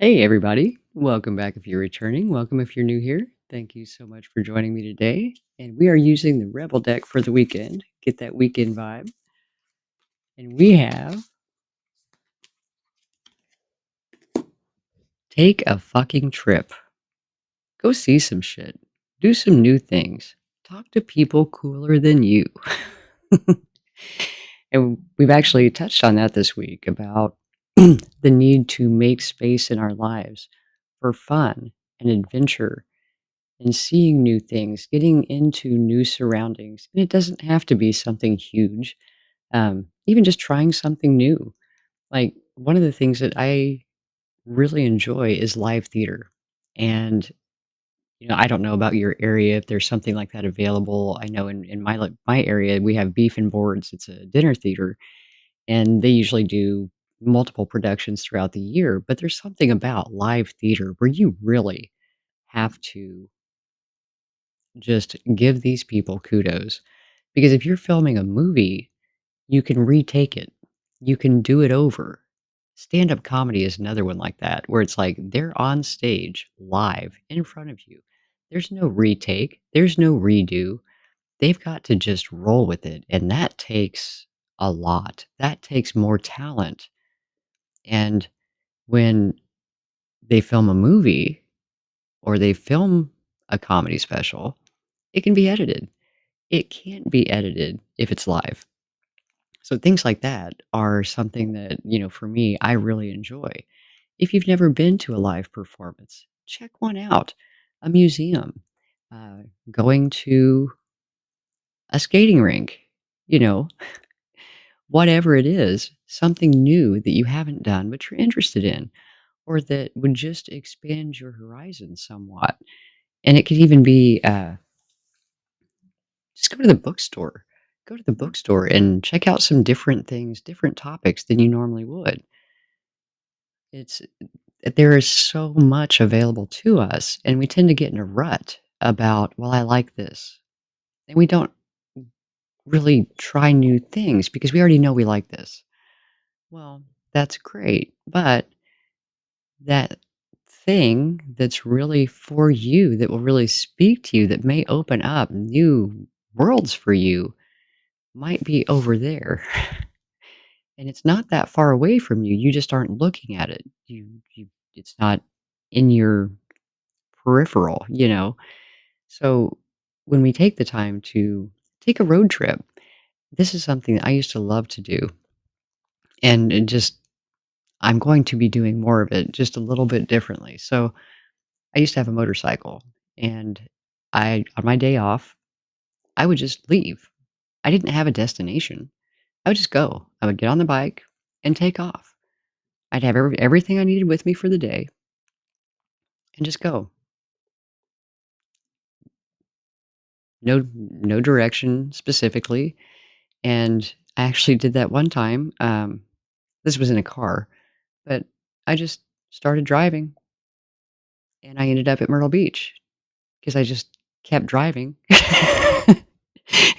Hey, everybody. Welcome back if you're returning. Welcome if you're new here. Thank you so much for joining me today. And we are using the Rebel deck for the weekend. Get that weekend vibe. And we have Take a Fucking Trip. Go see some shit. Do some new things. Talk to people cooler than you. And we've actually touched on that this week about the need to make space in our lives for fun and adventure and seeing new things, getting into new surroundings. And it doesn't have to be something huge. Even just trying something new. Like one of the things that I really enjoy is live theater. And I don't know about your area if there's something like that available. I know in my area we have Beef and Boards. It's a dinner theater, and they usually do multiple productions throughout the year. But there's something about live theater where you really have to just give these people kudos. Because if you're filming a movie, you can retake it. You can do it over. Stand-up comedy is another one like that, where it's like they're on stage live in front of you. There's no retake, there's no redo. They've got to just roll with it, and that takes a lot. That takes more talent. And when they film a movie or they film a comedy special, it can be edited. It can't be edited if it's live. So things like that are something that, for me, I really enjoy. If you've never been to a live performance, check one out. A museum, uh, going to a skating rink, you know, whatever it is, something new that you haven't done but you're interested in, or that would just expand your horizon somewhat. And it could even be just go to the bookstore. Go to the bookstore and check out some different things, different topics than you normally would. It's there is so much available to us, and we tend to get in a rut about, "Well, I like this." And we don't really try new things because we already know we like this. Well, that's great, but that thing that's really for you, that will really speak to you, that may open up new worlds for you, might be over there. And it's not that far away from you, you just aren't looking at it. You it's not in your peripheral, you know? So, when we take the time to take a road trip, this is something that I used to love to do, and it just I'm going to be doing more of it just a little bit differently. So, I used to have a motorcycle, and I on my day off, I would just leave. I didn't have a destination. I would just go. I would get on the bike and take off. I'd have everything I needed with me for the day and just go. No direction specifically, and I actually did that one time. This was in a car, but I just started driving, and I ended up at Myrtle Beach because I just kept driving.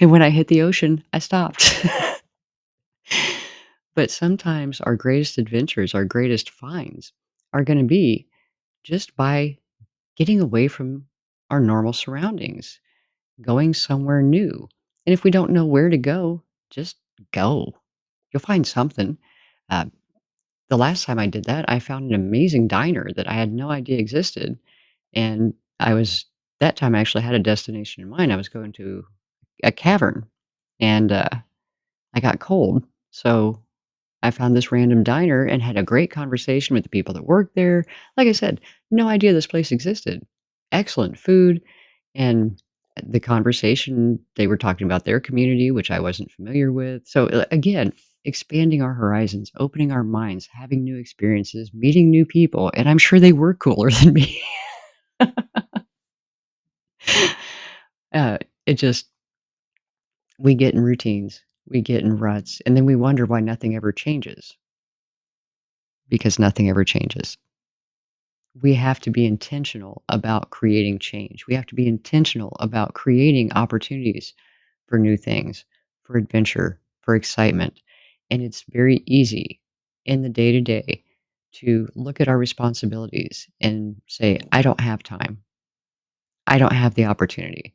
And when I hit the ocean, I stopped. But sometimes our greatest adventures, our greatest finds are gonna be just by getting away from our normal surroundings, going somewhere new. And if we don't know where to go, just go. You'll find something. Uh, the last time I did that, I found an amazing diner that I had no idea existed. And I was that time I actually had a destination in mind. I was going to a cavern, and, I got cold, so I found this random diner and had a great conversation with the people that worked there. Like I said, no idea this place existed. Excellent food, and the conversation, they were talking about their community, which I wasn't familiar with. So, again, expanding our horizons, opening our minds, having new experiences, meeting new people, and I'm sure they were cooler than me. Uh, it just we get in routines, we get in ruts, and then we wonder why nothing ever changes, because nothing ever changes. We have to be intentional about creating change. We have to be intentional about creating opportunities for new things, for adventure, for excitement. And it's very easy in the day to day. to look at our responsibilities and say, I don't have time. I don't have the opportunity.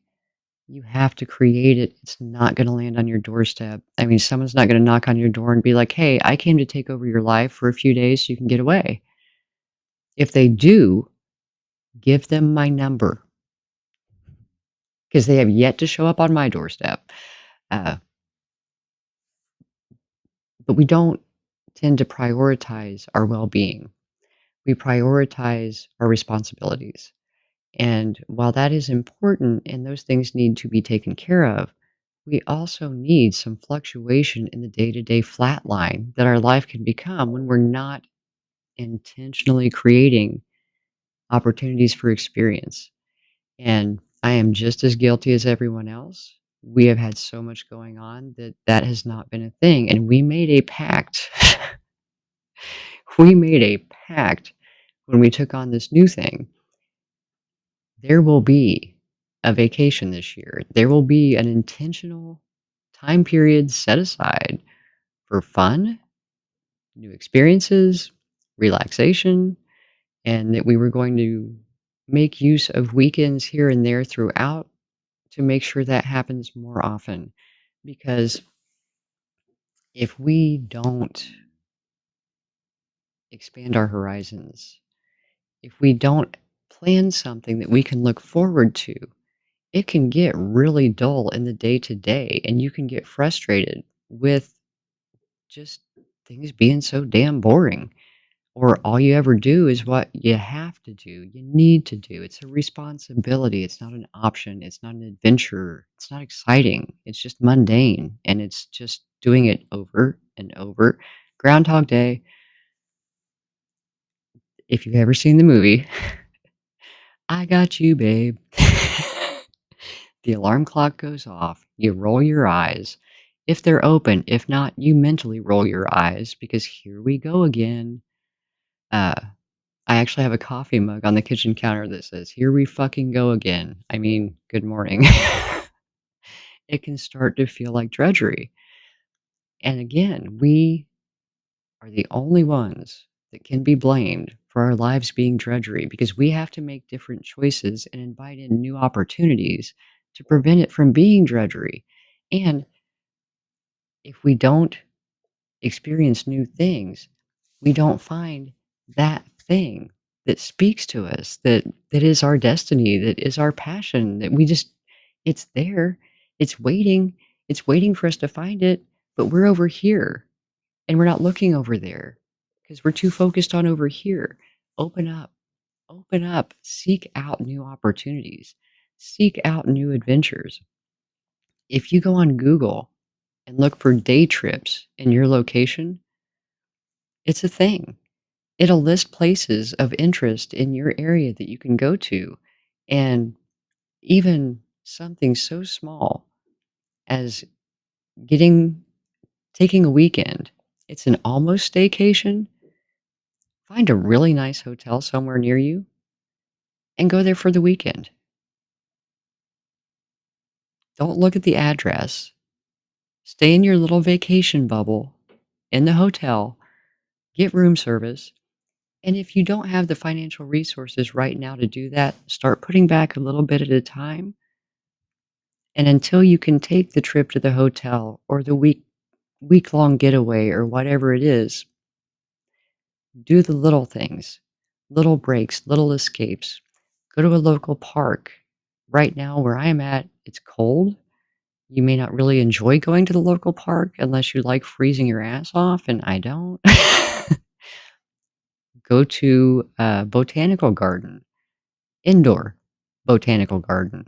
You have to create it. It's not going to land on your doorstep. I mean, someone's not going to knock on your door and be like, hey, I came to take over your life for a few days so you can get away. If they do, give them my number because they have yet to show up on my doorstep. Uh, but we don't tend to prioritize our well being, we prioritize our responsibilities. And while that is important and those things need to be taken care of, we also need some fluctuation in the day to day flat line that our life can become when we're not intentionally creating opportunities for experience. And I am just as guilty as everyone else. We have had so much going on that that has not been a thing. And we made a pact. We made a pact when we took on this new thing. There will be a vacation this year. There will be an intentional time period set aside for fun, new experiences, relaxation, and that we were going to make use of weekends here and there throughout to make sure that happens more often. Because if we don't expand our horizons, if we don't plan something that we can look forward to, it can get really dull in the day to day, and you can get frustrated with just things being so damn boring. Or all you ever do is what you have to do, you need to do. It's a responsibility, it's not an option, it's not an adventure, it's not exciting, it's just mundane, and it's just doing it over and over. Groundhog Day, if you've ever seen the movie, I got you, babe. The alarm clock goes off, you roll your eyes. If they're open, if not, you mentally roll your eyes because here we go again. Uh, I actually have a coffee mug on the kitchen counter that says, "Here we fucking go again." I mean, good morning. It can start to feel like drudgery. And again, we are the only ones that can be blamed for our lives being drudgery because we have to make different choices and invite in new opportunities to prevent it from being drudgery. And if we don't experience new things, we don't find that thing that speaks to us, that is our destiny, that is our passion, that we just it's there, it's waiting for us to find it, but we're over here and we're not looking over there because we're too focused on over here. Open up, open up, seek out new opportunities, seek out new adventures. If you go on Google and look for day trips in your location, it's a thing. It'll list places of interest in your area that you can go to, and even something so small as getting taking a weekend. It's an almost staycation. Find a really nice hotel somewhere near you and go there for the weekend. Don't look at the address. Stay in your little vacation bubble in the hotel, get room service, and if you don't have the financial resources right now to do that, start putting back a little bit at a time. And until you can take the trip to the hotel or the week-long getaway or whatever it is, do the little things, little breaks, little escapes. Go to a local park. Right now, where I am at, it's cold. You may not really enjoy going to the local park unless you like freezing your ass off, and I don't. Go to a botanical garden, indoor botanical garden.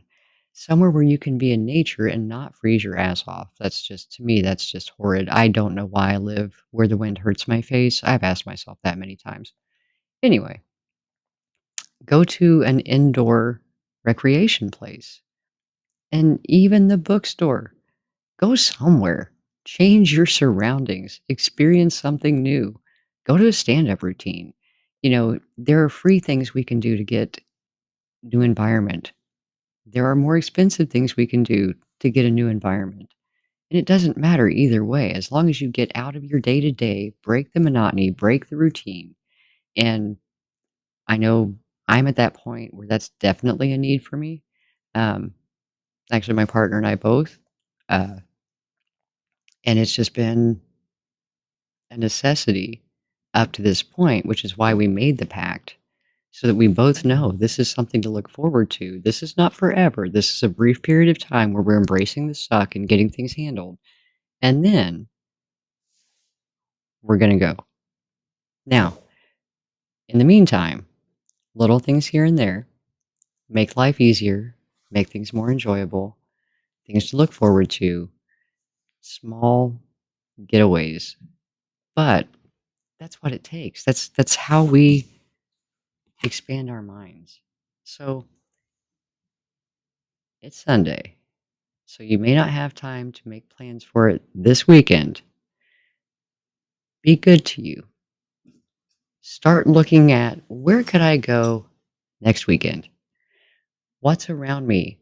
Somewhere where you can be in nature and not freeze your ass off. That's just to me, that's just horrid. I don't know why I live where the wind hurts my face. I've asked myself that many times. Anyway, go to an indoor recreation place and even the bookstore. Go somewhere. Change your surroundings. Experience something new. Go to a stand up routine. You know, there are free things we can do to get new environment. There are more expensive things we can do to get a new environment. And it doesn't matter either way, as long as you get out of your day to day, break the monotony, break the routine, And I know I'm at that point where that's definitely a need for me. Um, Actually, my partner and I both, uh, and it's just been a necessity up to this point, which is why we made the pact so that we both know this is something to look forward to. This is not forever. This is a brief period of time where we're embracing the suck and getting things handled. And then we're going to go. Now, in the meantime, little things here and there make life easier, make things more enjoyable, things to look forward to, small getaways. But that's what it takes. That's how we expand our minds. So it's Sunday. So you may not have time to make plans for it this weekend. Be good to you. Start looking at where could I go next weekend? What's around me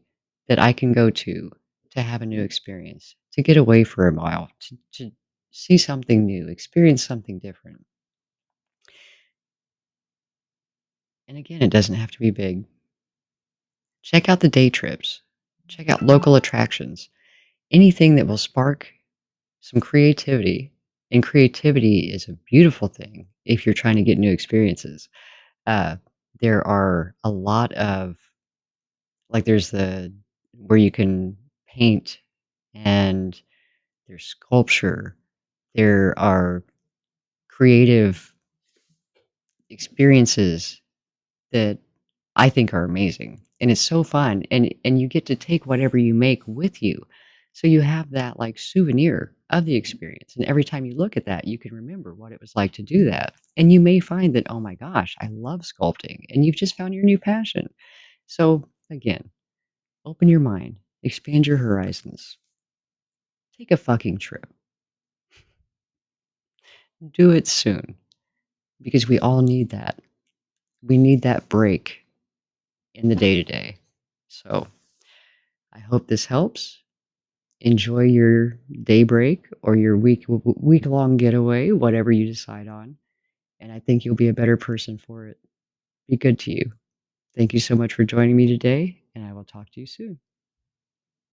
that I can go to have a new experience, to get away for a while, to see something new, experience something different. And again, it doesn't have to be big. Check out the day trips. Check out local attractions. Anything that will spark some creativity. And creativity is a beautiful thing if you're trying to get new experiences. Uh, there are a lot of like there's the where you can paint and there's sculpture. There are creative experiences that I think are amazing, and it's so fun, and you get to take whatever you make with you. So you have that, like, souvenir of the experience, and every time you look at that, you can remember what it was like to do that, and you may find that, "Oh my gosh, I love sculpting," and you've just found your new passion. So, again, open your mind, expand your horizons, take a fucking trip. Do it soon, because we all need that. We need that break in the day-to-day. So, I hope this helps. Enjoy your day break or your week-long getaway, whatever you decide on, and I think you'll be a better person for it. Be good to you. Thank you so much for joining me today, and I will talk to you soon.